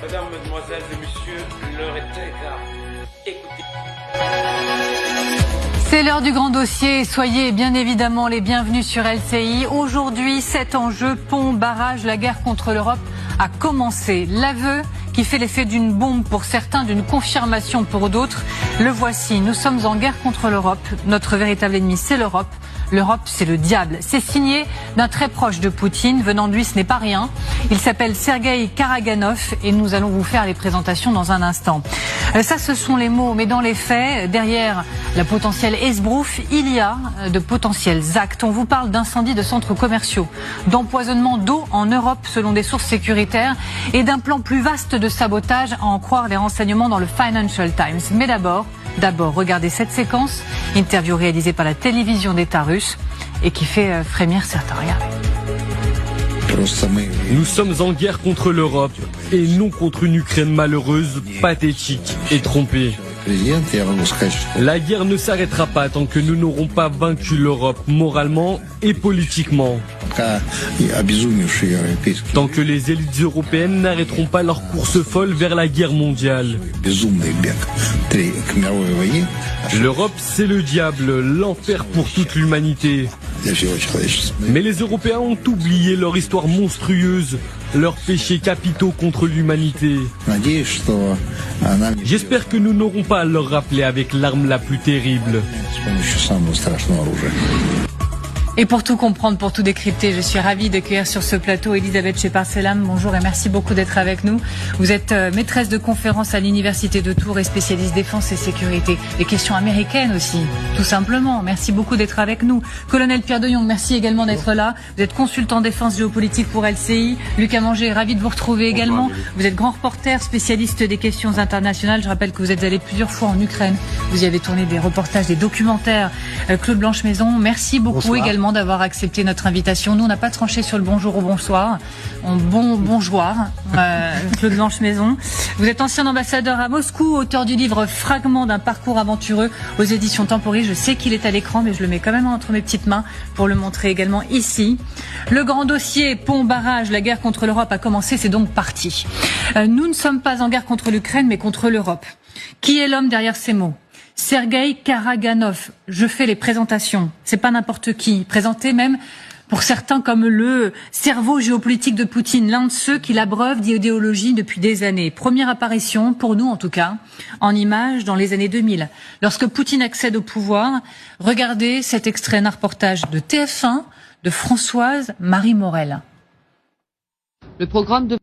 Mesdames, Mesdemoiselles et Messieurs, l'heure est très grave. Écoutez. C'est l'heure du grand dossier. Soyez bien évidemment les bienvenus sur LCI. Aujourd'hui, 7 enjeux, pont, barrage, la guerre contre l'Europe a commencé. L'aveu qui fait l'effet d'une bombe pour certains, d'une confirmation pour d'autres. Le voici, nous sommes en guerre contre l'Europe. Notre véritable ennemi, c'est l'Europe. L'Europe, c'est le diable. C'est signé d'un très proche de Poutine. Venant de lui, ce n'est pas rien. Il s'appelle Sergueï Karaganov et nous allons vous faire les présentations dans un instant. Ça, ce sont les mots, mais dans les faits, derrière la potentielle esbrouffe, il y a de potentiels actes. On vous parle d'incendies de centres commerciaux, d'empoisonnement d'eau en Europe selon des sources sécuritaires et d'un plan plus vaste de sabotage à en croire les renseignements dans le Financial Times. Mais d'abord, regardez cette séquence, interview réalisée par la télévision d'État russe et qui fait frémir certains. Regardez. Nous sommes en guerre contre l'Europe et non contre une Ukraine malheureuse, pathétique et trompée. La guerre ne s'arrêtera pas tant que nous n'aurons pas vaincu l'Europe moralement et politiquement. Tant que les élites européennes n'arrêteront pas leur course folle vers la guerre mondiale. L'Europe, c'est le diable, l'enfer pour toute l'humanité. Mais les Européens ont oublié leur histoire monstrueuse, leurs péchés capitaux contre l'humanité. J'espère que nous n'aurons pas à leur rappeler avec l'arme la plus terrible. Et pour tout comprendre, pour tout décrypter, je suis ravie d'accueillir sur ce plateau Elisabeth Shepard-Selam. Bonjour et merci beaucoup d'être avec nous. Vous êtes maîtresse de conférence à l'Université de Tours et spécialiste défense et sécurité. Les questions américaines aussi, tout simplement. Merci beaucoup d'être avec nous. Colonel Pierre de Jong, merci également d'être là. Vous êtes consultant défense géopolitique pour LCI. Lucas Manger, ravi de vous retrouver également. Vous êtes grand reporter, spécialiste des questions internationales. Je rappelle que vous êtes allé plusieurs fois en Ukraine. Vous y avez tourné des reportages, des documentaires. Claude Blanche-Maison, merci beaucoup également d'avoir accepté notre invitation. Nous, on n'a pas tranché sur le bonjour ou bonsoir. Bonjour, Claude Blanche-Maison. Vous êtes ancien ambassadeur à Moscou, auteur du livre Fragments d'un parcours aventureux aux éditions Temporary. Je sais qu'il est à l'écran, mais je le mets quand même entre mes petites mains pour le montrer également ici. Le grand dossier pont, barrage, la guerre contre l'Europe a commencé, c'est donc parti. Nous ne sommes pas en guerre contre l'Ukraine, mais contre l'Europe. Qui est l'homme derrière ces mots ? Sergueï Karaganov, je fais les présentations, c'est pas n'importe qui, présenté même pour certains comme le cerveau géopolitique de Poutine, l'un de ceux qui l'abreuve d'idéologie depuis des années. Première apparition, pour nous en tout cas, en images dans les années 2000. Lorsque Poutine accède au pouvoir, regardez cet extrait d'un reportage de TF1 de Françoise Marie Morel. Le programme de